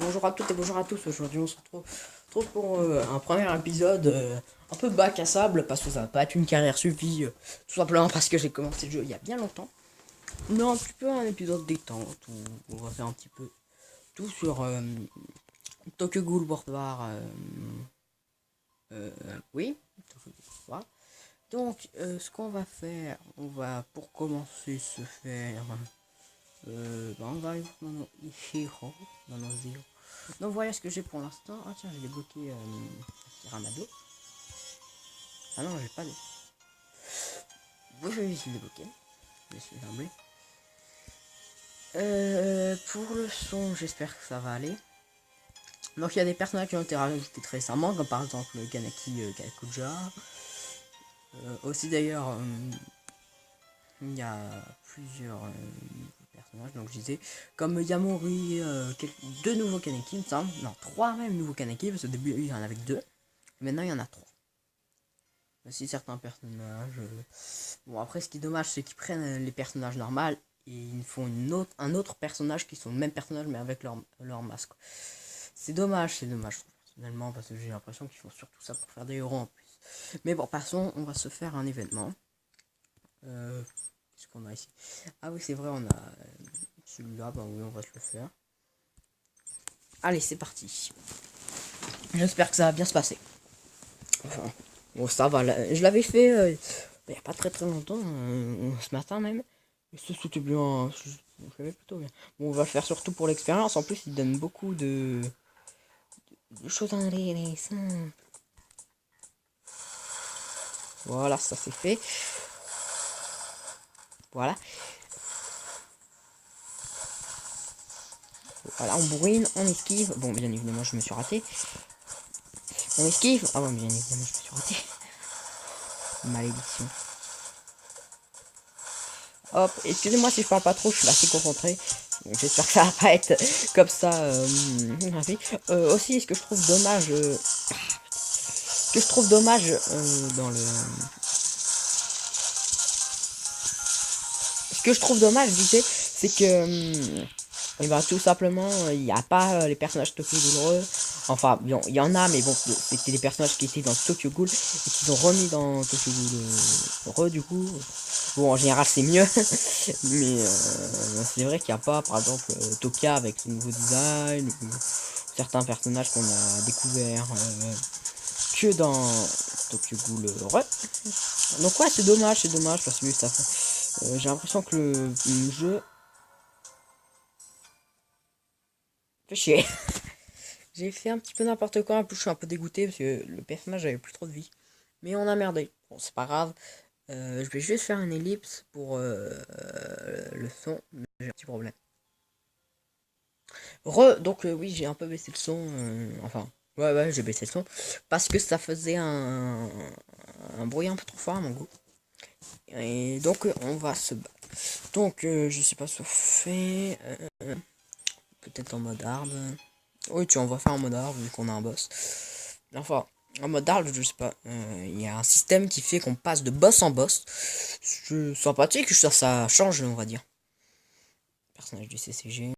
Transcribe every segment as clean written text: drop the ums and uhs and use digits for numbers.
Bonjour à toutes et bonjour à tous. Aujourd'hui, on se retrouve pour un premier épisode un peu bac à sable parce que ça va pas être une carrière suivie, tout simplement parce que j'ai commencé le jeu il y a bien longtemps. Non, un petit peu un épisode détente où on va faire un petit peu tout sur Tokyo Ghoul World War. Oui, Tokyo Ghoul World War. Donc, ce qu'on va faire, on va pour commencer se faire. On va aller dans nos Hero, dans nos Zero. Donc voilà ce que j'ai pour l'instant. Ah tiens, j'ai débloqué Ramado. Ah non, j'ai pas de... Oui, j'ai débloqué. Je suis humblé. Pour le son, j'espère que ça va aller. Donc il y a des personnages qui ont été rajoutés très récemment, comme par exemple Kanaki Kakuja. Aussi d'ailleurs, il y a plusieurs personnages, donc je disais, comme Yamori, deux nouveaux Kaneki, il me semble. Non, trois même nouveaux Kaneki, parce qu'au début il y en avait que deux. Maintenant il y en a trois. Aussi certains personnages. Bon, après, ce qui est dommage, c'est qu'ils prennent les personnages normaux et ils font un autre personnage qui sont le même personnage mais avec leur masque. C'est dommage, personnellement, parce que j'ai l'impression qu'ils font surtout ça pour faire des héros en plus. Mais bon, passons, on va se faire un événement. Qu'est-ce qu'on a ici? Ah oui, c'est vrai, on a celui-là, bah oui, on va se le faire. Allez, c'est parti. J'espère que ça va bien se passer. Enfin, bon, ça va, je l'avais fait il n'y a pas très longtemps, ce matin même. Et c'était bien, j'avais plutôt bien. Bon, on va le faire surtout pour l'expérience. En plus, il donne beaucoup de choses intéressantes. Voilà, ça c'est fait. Voilà. Voilà, on bourrine, on esquive. Bon, bien évidemment, je me suis raté. On esquive. Ah bon, bien évidemment, je me suis raté. Malédiction. Hop, excusez-moi si je parle pas trop, je suis assez concentré. Donc j'espère que ça va pas être comme ça. Aussi, ce que je trouve dommage, dans le... Ce que je trouve dommage, je disais, c'est que et bah, tout simplement, il n'y a pas les personnages Tokyo Ghoul. Enfin, bon, il y en a, mais bon, c'était des personnages qui étaient dans Tokyo Ghoul et qui sont remis dans Tokyo Ghoul du coup. Bon, en général, c'est mieux, mais c'est vrai qu'il n'y a pas, par exemple, Tokia avec son nouveau design, ou certains personnages qu'on a découvert que dans Tokyo Ghoul Re. Donc ouais, c'est dommage, parce que ça fait... j'ai l'impression que le jeu... fait chier. J'ai fait un petit peu n'importe quoi, en plus je suis un peu dégoûté parce que le personnage avait plus trop de vie. Mais on a merdé. Bon, c'est pas grave. Je vais juste faire une ellipse pour le son, mais j'ai un petit problème. Donc oui, j'ai un peu baissé le son. Enfin, ouais, j'ai baissé le son. Parce que ça faisait un bruit un peu trop fort à mon goût. Et donc, on va se battre. Donc, je sais pas ce qu'on fait. Peut-être en mode arbre. Oui, on va faire en mode arbre vu qu'on a un boss. Enfin, en mode arbre, je sais pas. Il y a un système qui fait qu'on passe de boss en boss. C'est sympathique, ça change, on va dire. Personnage du CCG.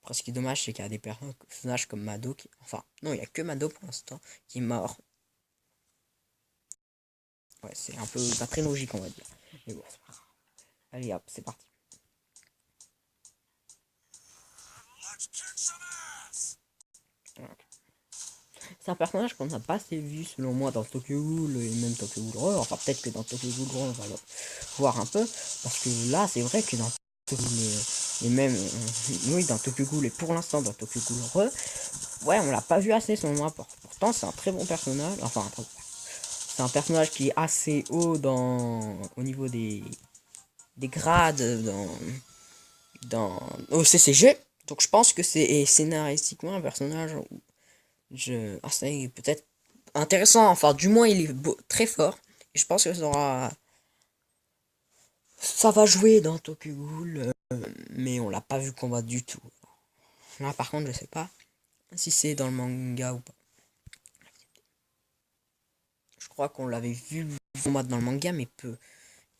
Après, ce qui est dommage, c'est qu'il y a des personnages comme Mado qui... Enfin, non, il y a que Mado pour l'instant qui est mort. Ouais, c'est un peu pas très logique, on va dire. Mais bon, c'est pas grave. Allez, hop, c'est parti. Voilà. C'est un personnage qu'on n'a pas assez vu selon moi dans Tokyo Ghoul et même Tokyo Ghoul Horror. Enfin, peut-être que dans Tokyo Ghoul Horror, on va le voir un peu. Parce que là, c'est vrai que dans Tokyo Ghoul et même, oui, dans Tokyo Ghoul et pour l'instant dans Tokyo Ghoul Horror, ouais, on l'a pas vu assez selon moi. Pourtant, c'est un très bon personnage. Enfin, c'est un personnage qui est assez haut au niveau des grades au CCG. Donc je pense que c'est scénaristiquement un personnage c'est peut-être intéressant. Enfin, du moins, il est très fort. Et je pense que ça va jouer dans Tokyo Ghoul. Mais on l'a pas vu combattre du tout. Là, par contre, je sais pas si c'est dans le manga ou pas. Je crois qu'on l'avait vu combattre dans le manga, mais peu,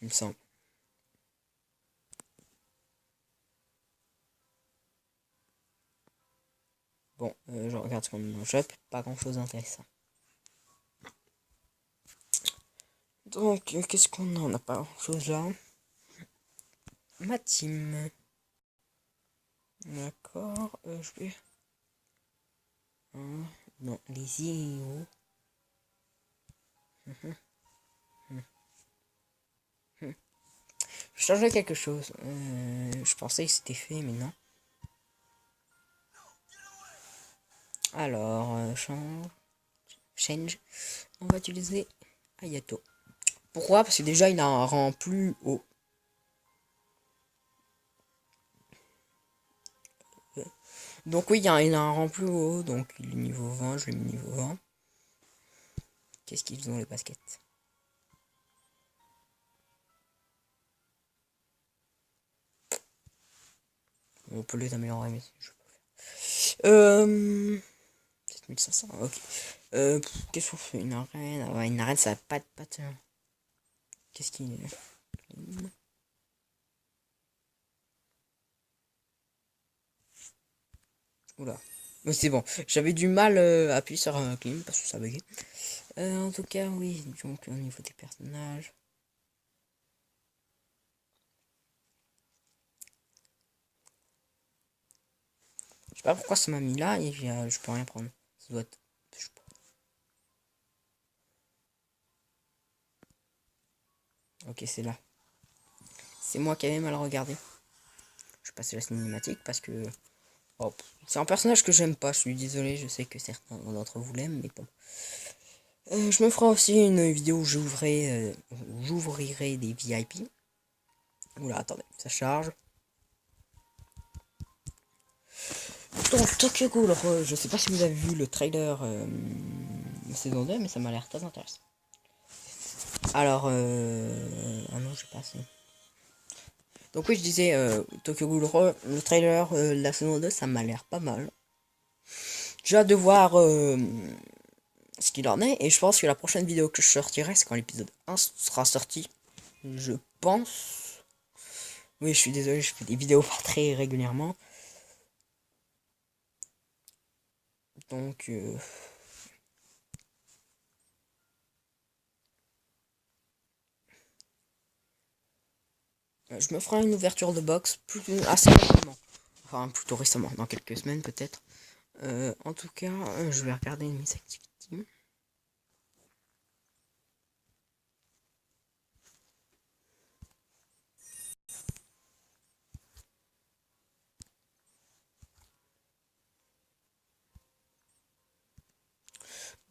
il me semble. Bon, je regarde ce qu'on me shop, pas grand chose d'intéressant. Donc, qu'est-ce qu'on a? On n'a pas grand chose là. Ma team. D'accord, je vais. Non, les IEO. Je changeais quelque chose. Je pensais que c'était fait, mais non. Alors, change. On va utiliser Ayato. Pourquoi? Parce que déjà, il a un rang plus haut. Donc oui, il a un rang plus haut. Donc il est niveau 20, je l'ai mis niveau 20. Qu'est-ce qu'ils ont les baskets? On peut les améliorer, mais je peux faire. 7500, ok. Qu'est-ce qu'on fait? Une arène? Ah ouais, une arène, ça n'a pas de pattern. Qu'est-ce qu'il est? Oula. Mais c'est bon. J'avais du mal à appuyer sur un clean parce que ça buguait. En tout cas, oui. Donc, au niveau des personnages. Je sais pas pourquoi ça m'a mis là et je peux rien prendre. Ça doit être. Je sais pas. Ok, c'est là. C'est moi qui avais mal regardé. Je passe la cinématique parce que. Oh, c'est un personnage que j'aime pas. Je suis désolé. Je sais que certains d'entre vous l'aiment, mais bon. Je me ferai aussi une vidéo où j'ouvrirai des VIP. Oula, attendez, ça charge. Donc Tokyo Ghoul, je sais pas si vous avez vu le trailer saison 2, mais ça m'a l'air très intéressant. Alors, ah non, j'ai pas assez. Donc oui, je disais, Tokyo Ghoul, le trailer la saison 2, ça m'a l'air pas mal. J'ai hâte de voir ce qu'il en est, et je pense que la prochaine vidéo que je sortirai, c'est quand l'épisode 1 sera sorti. Je pense. Oui, je suis désolé, je fais des vidéos pas très régulièrement. Donc, je me ferai une ouverture de box assez récemment. Enfin, plutôt récemment, dans quelques semaines peut-être. En tout cas, je vais regarder mes activités.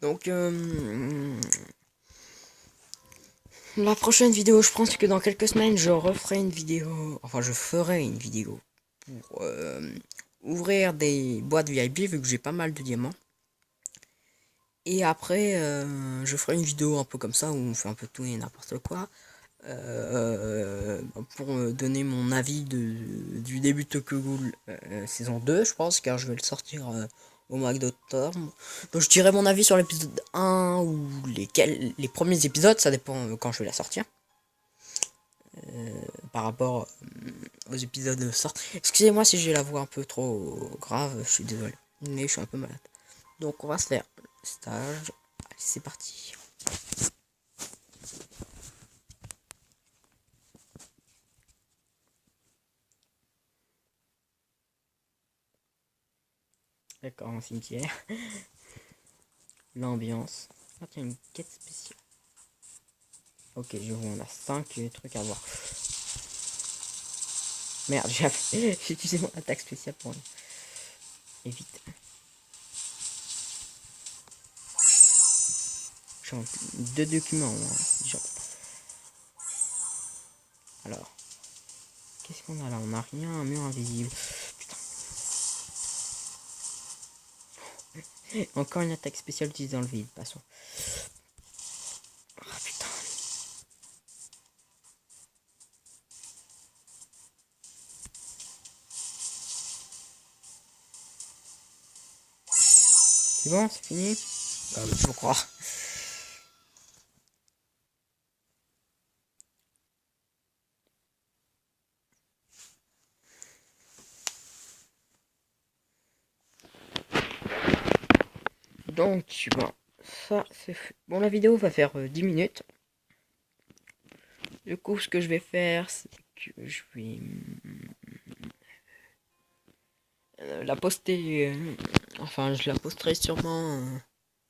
Donc, la prochaine vidéo, je pense que dans quelques semaines, je referai une vidéo. Enfin, je ferai une vidéo pour ouvrir des boîtes VIP, vu que j'ai pas mal de diamants. Et après, je ferai une vidéo un peu comme ça, où on fait un peu tout et n'importe quoi. Pour donner mon avis du début de Tokyo Ghoul saison 2, je pense, car je vais le sortir au mois d'octobre. Donc je dirai mon avis sur l'épisode 1 ou les premiers épisodes, ça dépend quand je vais la sortir. Par rapport aux épisodes sortent. Excusez-moi si j'ai la voix un peu trop grave, je suis désolé. Mais je suis un peu malade. Donc on va se faire stage. Allez, c'est parti. D'accord, un cimetière. L'ambiance. Ah tiens, une quête spéciale. Ok, je vois, on a 5 trucs à voir. Merde, j'ai utilisé mon attaque spéciale pour éviter. J'ai 2 documents, déjà. Alors, qu'est-ce qu'on a là? On a rien, un mur invisible. Putain. Encore une attaque spéciale utilisée dans le vide, passons. Ah putain. C'est bon, c'est fini? Je crois. Donc, bon, ça c'est fait. Bon, la vidéo va faire 10 minutes. Du coup, ce que je vais faire, c'est que je vais la poster. Enfin, je la posterai sûrement.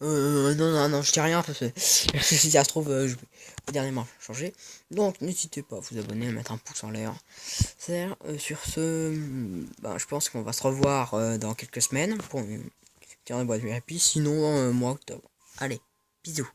Non, je dis rien parce que si ça se trouve, je vais dernièrement changer. Donc, n'hésitez pas à vous abonner, à mettre un pouce en l'air. Sur ce, ben, je pense qu'on va se revoir dans quelques semaines pour une petite boîte de happy. Sinon, mois octobre. Allez, bisous.